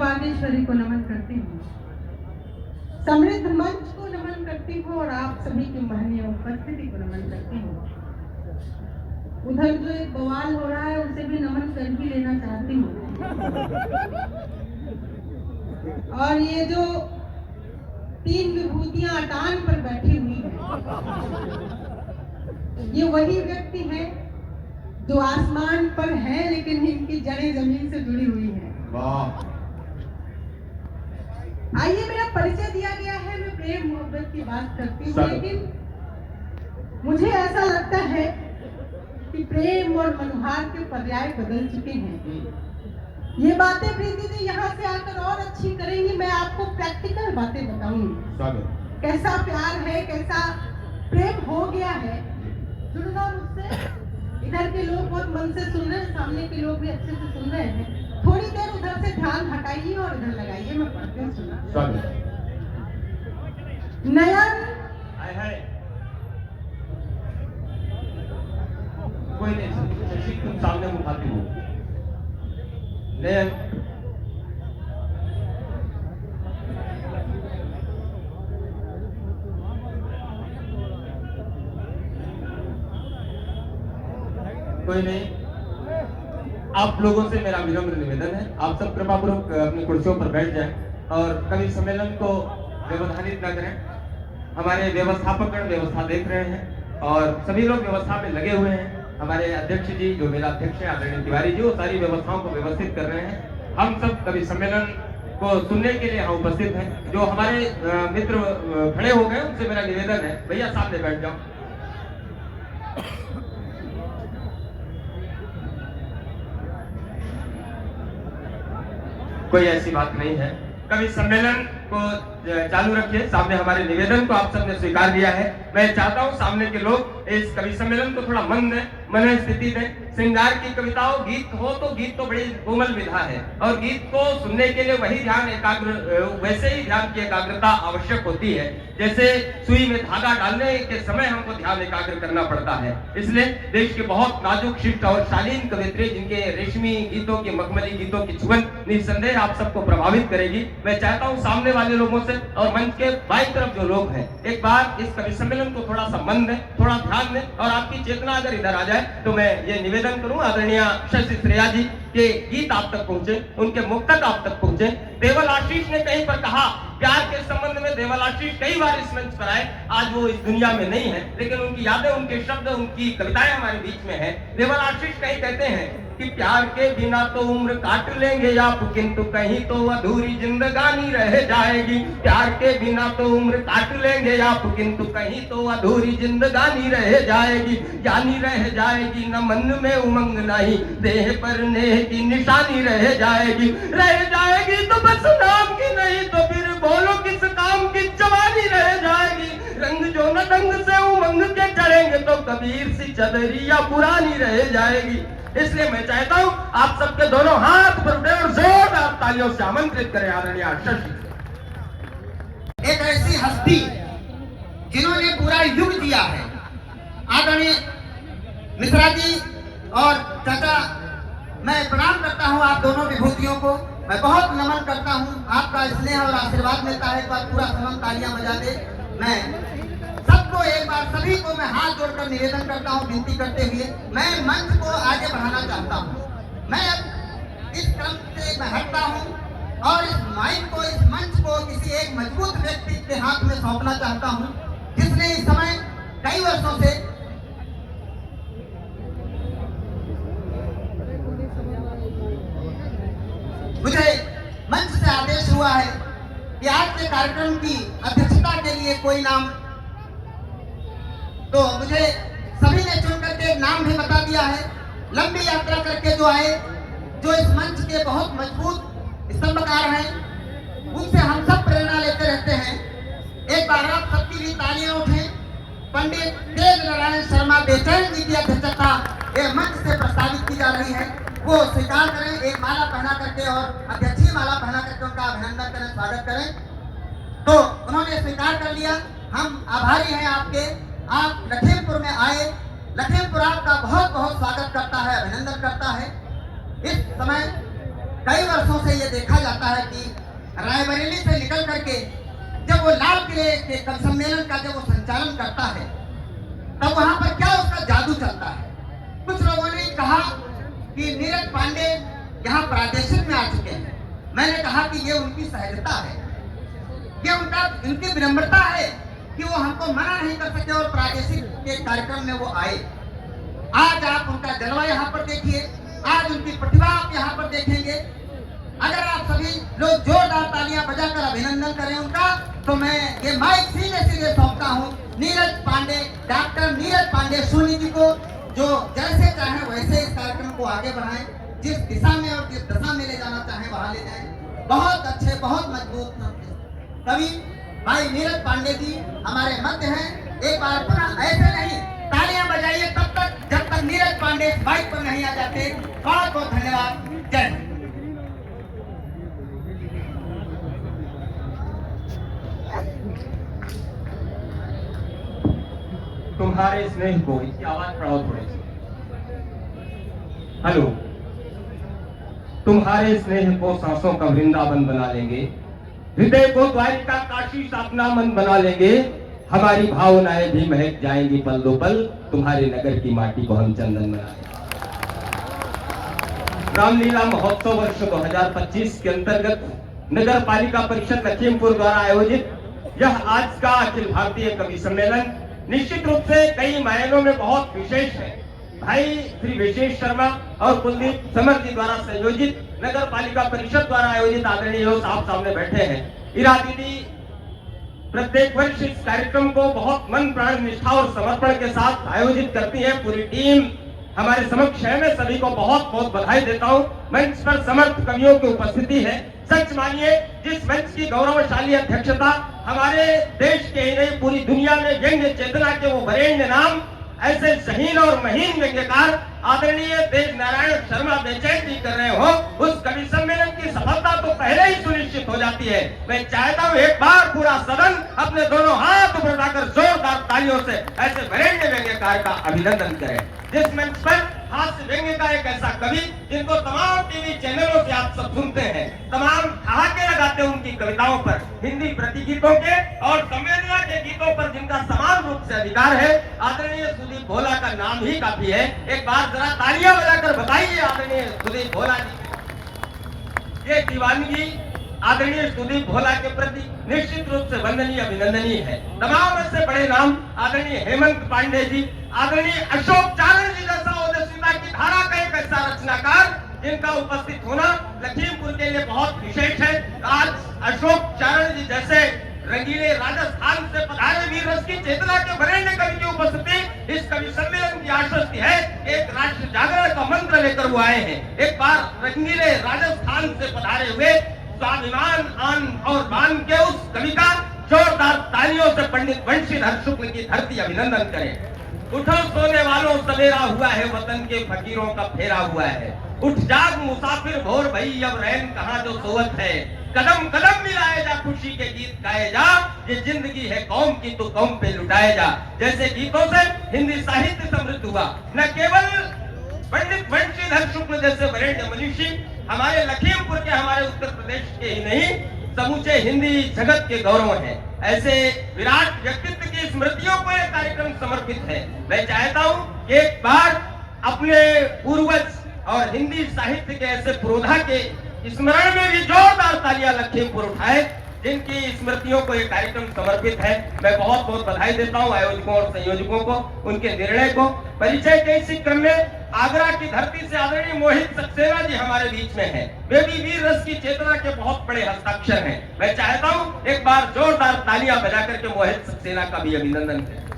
बागेश्वरी को नमन करती हूँ, समृद्ध मंच को नमन करती हूँ और आप सभी की महनीय उपस्थिति को नमन करती हूँ। उधर जो एक बवाल हो रहा है उसे भी नमन कर ही लेना चाहती हूँ। और ये जो 3 विभूतियां अटान पर बैठी हुई हैं, ये वही व्यक्ति हैं जो आसमान पर हैं लेकिन इनकी जड़ें जमीन से जुड़ी हुई हैं। वाह। आइए, मेरा परिचय दिया गया है, मैं प्रेम मोहब्बत की बात करती हूँ, लेकिन मुझे ऐसा लगता है कि प्रेम और मनोहार के पर्याय बदल चुके हैं। ये बातें प्रीति जी यहाँ से आकर और अच्छी करेंगी। मैं आपको प्रैक्टिकल बातें बताऊंगी, कैसा प्यार है, कैसा प्रेम हो गया है। जुड़ना मुझसे। इधर के लोग बहुत मन से सुन रहे हैं, सामने के लोग भी अच्छे से सुन रहे हैं। थोड़ी देर उधर से ध्यान हटाइए और इधर लगाइए, मैं पढ़ते हुए सुना। नयन कोई नहीं, शशि तुम सामने उठाती हो। नयन कोई नहीं, आप लोगों से मेरा विनम्र निवेदन है, आप सब कृपापूर्वक अपनी कुर्सियों पर बैठ जाएं और कवि सम्मेलन को व्यवधानित न करें। हमारे व्यवस्थापकगण व्यवस्था देख रहे हैं और सभी लोग व्यवस्था में लगे हुए हैं। हमारे अध्यक्ष जी, जो मेरा अध्यक्ष है आदरणीय तिवारी जी, वो सारी व्यवस्थाओं को व्यवस्थित कर रहे हैं। हम सब कवि सम्मेलन को सुनने के लिए यहाँ उपस्थित हैं। जो हमारे मित्र खड़े हो गए उनसे मेरा निवेदन है, भैया सामने बैठ जाओ। कोई ऐसी बात नहीं है, कवि सम्मेलन को चालू रखिए। सामने हमारे निवेदन को आप सबने स्वीकार किया है। मैं चाहता हूं सामने के लोग इस कवि सम्मेलन को थोड़ा मन दें, मन स्थिति दें। श्रृंगार की कविताओं, गीत हो तो गीत तो बड़ी कोमल विधा है और गीत को सुनने के लिए वही ध्यान वैसे ही ध्यान की एकाग्रता आवश्यक होती है जैसे सुई में धागा डालने के समय हमको ध्यान एकाग्र करना पड़ता है। इसलिए देश के बहुत नाजुक, शिष्ट और शालीन कवित्री जिनके रेशमी गीतों की, मखमली गीतों की छुअन निस्संदेह आप सबको प्रभावित करेगी। मैं चाहता हूँ सामने वाले लोगों से और मंच के बाईं तरफ जो लोग हैं, एक बार इस कवि सम्मेलन को थोड़ा सा मन दें, थोड़ा ध्यान दें और आपकी चेतना अगर इधर आ जाए तो मैं ये निवेदन करूं आदरणीय शशि श्रेया जी के गीत आप तक पहुंचे, उनके मुख तक आप तक पहुंचे। देवल आशीष ने कहीं पर कहा, प्यार के संबंध में देवल आशीष कई बार इस मंच पर आए, आज वो इस दुनिया में नहीं है, लेकिन उनकी यादें, उनके शब्द, उनकी कविताएं हमारे बीच में है। देवल आशीष कहीं कहते हैं कि प्यार के बिना तो उम्र काट लेंगे आप, किंतु कहीं तो अधूरी जिंदगानी रह जाएगी। प्यार के बिना तो उम्र काट लेंगे आप, किंतु कहीं तो अधूरी जिंदगानी रह जाएगी। यानी रह जाएगी न मन में उमंग नहीं, देह पर नेह की निशानी रह जाएगी। रह जाएगी तो बस नाम की, नहीं तो फिर बोलो किस काम की, जवानी रह जाएगी। रंग जो न ढंग से उमंग के चढ़ेंगे तो कबीर सी चदरिया पुरानी रह जाएगी। इसलिए मैं चाहता हूं आप सबके दोनों हाथ पर उठे और जोरदार तालियों से आमंत्रित करें आदरणीय शशि। एक ऐसी हस्ती जिन्होंने पूरा युग दिया है, आदरणीय मिश्रा जी और चाचा, मैं प्रणाम करता हूं आप दोनों विभूतियों को। मैं बहुत नमन करता हूं, आपका स्नेह और आशीर्वाद मिलता है। एक बार पूरा समन तालियां बजा दे। मैं सबको, एक बार सभी को मैं हाथ जोड़कर निवेदन करता हूं, विनती करते हुए मैं मंच को आगे बढ़ाना चाहता हूं। मैं अब इस क्रम से मैं हटता हूं और इस माइक को, इस मंच को किसी एक मजबूत व्यक्ति के हाथ में सौंपना चाहता हूं, जिसने इस समय कई वर्षों से मुझे मंच से आदेश हुआ है कि आज के कार्यक्रम की अध्यक्षता के लिए कोई नाम, तो मुझे सभी ने चुन करके एक नाम भी बता दिया है। लंबी यात्रा करके जो आए, जो इस मंच के बहुत मजबूत स्तंभकार हैं, उनसे हम सब प्रेरणा लेते रहते हैं। एक बार आप सबकी भी तालियां उठें। पंडित तेज नारायण शर्मा बेचैन जी की अध्यक्षता ये मंच से प्रस्तावित की जा रही है, वो स्वीकार करें। एक माला पहना करके और अध्यक्षीय माला पहना करके उनका अभिनंदन करें, स्वागत करें। तो उन्होंने स्वीकार कर लिया, हम आभारी हैं आपके। आप लखीमपुर में आए, लखीमपुर आपका बहुत बहुत स्वागत करता है, अभिनंदन करता है। इस समय कई वर्षों से ये देखा जाता है कि रायबरेली से निकल करके जब वो लाल किले के कवि सम्मेलन का जब वो संचालन करता है तब वहां पर क्या उसका जादू चलता है। कुछ लोगों ने कहा कि नीरज पांडे यहाँ प्रादेशिक में आ चुके हैं। मैंने कहा कि ये उनकी सहजता है, ये उनकी विनम्रता है कि वो हमको मना नहीं कर सके और प्रादेशिक के कार्यक्रम में वो आए। आज आप उनका जलवा यहाँ पर देखिए, आज उनकी प्रतिभा आप यहाँ पर देखेंगे। अगर आप सभी लोग जोरदार तालियां बजाकर अभिनंदन करें उनका, तो मैं ये माइक सीधे सौंपता हूँ नीरज पांडे, डॉक्टर नीरज पांडे सोनी जी को, जो जैसे चाहे वैसे इस कार्यक्रम को आगे बढ़ाएं, जिस दिशा में और जिस दशा में ले जाना चाहे वहां ले जाएं। बहुत अच्छे, बहुत मजबूत कवि भाई नीरज पांडे जी हमारे मध्य हैं। एक बार पुनः ऐसे नहीं तालियां बजाइए तब तक जब तक नीरज पांडे बाइक पर नहीं आ जाते। बहुत बहुत धन्यवाद। जय हिंद। तुम्हारे स्नेह को, इसकी आवाज बढ़ाओ थोड़ी सी। हेलो। तुम्हारे स्नेह को सांसों का वृंदावन बना लेंगे, हृदय को द्वारिका काशी साधना मन बना लेंगे। हमारी भावनाएं भी महक जाएंगी पल दो पल, तुम्हारे नगर की माटी को हम चंदन बना लेंगे। रामलीला महोत्सव वर्ष 2025 के अंतर्गत नगर पालिका परिषद लखीमपुर द्वारा आयोजित यह आज का अखिल भारतीय कवि सम्मेलन निश्चित रूप से कई मायनों में बहुत विशेष है। भाई श्री विशेष शर्मा और कुलदीप समर जी द्वारा संयोजित नगर पालिका परिषद द्वारा आयोजित आदरणीय साहब सामने बैठे हैं। इरा दीदी प्रत्येक वर्ष इस कार्यक्रम को बहुत मन प्राण निष्ठा और समर्पण के साथ आयोजित करती है। पूरी टीम हमारे समक्ष है। मैं सभी को बहुत बहुत बधाई देता हूँ। मंच पर समर्थ कवियों की उपस्थिति है। सच मानिए, जिस मंच की गौरवशाली अध्यक्षता हमारे देश के ही नहीं पूरी दुनिया में व्यंग्य चेतना के वो वरेण्य नाम ऐसे शहीन और महीन व्यंग्यकार आदरणीय देव नारायण शर्मा बेचैन जी कर रहे हो, उस कवि सम्मेलन की सफलता तो पहले ही सुनिश्चित हो जाती है। मैं चाहता हूँ एक बार पूरा सदन अपने दोनों हाथ ऊपर उठाकर जोरदार तालियों से ऐसे वरेण्य व्यंग्यकार का अभिनंदन करे। जिस मंच पर हास्य व्यंग्य का एक ऐसा कवि जिनको तमाम टीवी चैनलों से आप सब सुनते हैं, तमाम ठहाके लगाते हैं उनकी कविताओं पर, हिंदी प्रतिगीतों के और संवेदना के गीतों पर जिनका समान रूप से अधिकार है, आदरणीय सुदीप भोला का नाम ही काफी है। एक बार जरा तालियां बजाकर बताइए आदरणीय सुदीप भोला जी। ये दीवानगी आदरणीय सुदीप भोला के प्रति निश्चित रूप से वंदनीय अभिनंदनीय है। तमाम ऐसे बड़े नाम आदरणीय हेमंत पांडे जी, आदरणीय अशोक चारण जी जैसा ओजस्विता की धारा का एक ऐसा रचनाकार जिनका उपस्थित होना लखीमपुर के लिए बहुत विशेष है। आज अशोक चारण जी जैसे रंगीले राजस्थान से पधारे वीर रस की चेतना के वरेण्य कवि की उपस्थिति इस कवि सम्मेलन की आश्वस्ति है। एक राष्ट्र जागरण का मंत्र लेकर वो आए हैं। एक बार रंगीले राजस्थान से पधारे हुए स्वाभिमान आन और बान के उस कवि का जोरदार तालियों से पंडित वंशीधर शुक्ल की धरती अभिनंदन करें। उठो सोने वालों, सवेरा हुआ है, वतन के फकीरों का फेरा हुआ है। उठ जाग मुसाफिर भोर भई, अब रैन कहाँ जो सोवत है। कदम कदम मिलाए जा, खुशी के गीत गाए जा, ये जिंदगी है कौम की तो कौम पे लुटाए जा। जैसे गीतों से हिंदी साहित्य समृद्ध हुआ। न केवल पंडित वंशीधर शुक्ल जैसे वरेण्य मनीषी हमारे लखीमपुर के, हमारे उत्तर प्रदेश के ही नहीं, समूचे हिंदी जगत के गौरव हैं। ऐसे विराट व्यक्तित्व की स्मृतियों को यह कार्यक्रम समर्पित है। मैं चाहता हूँ कि एक बार अपने पूर्वज और हिंदी साहित्य के ऐसे पुरोधा के स्मरण में भी जोरदार तालियां लखीमपुर उठाए, जिनकी स्मृतियों को ये कार्यक्रम समर्पित है। मैं बहुत बहुत बधाई देता हूँ आयोजकों और संयोजकों को, उनके निर्णय को। परिचय के इसी क्रम में आगरा की धरती से आदरणीय मोहित सक्सेना जी हमारे बीच में हैं। वे भी वीर रस की चेतना के बहुत बड़े हस्ताक्षर हैं। मैं चाहता हूँ एक बार जोरदार तालियां बजा करके मोहित सक्सेना का भी अभिनंदन करें।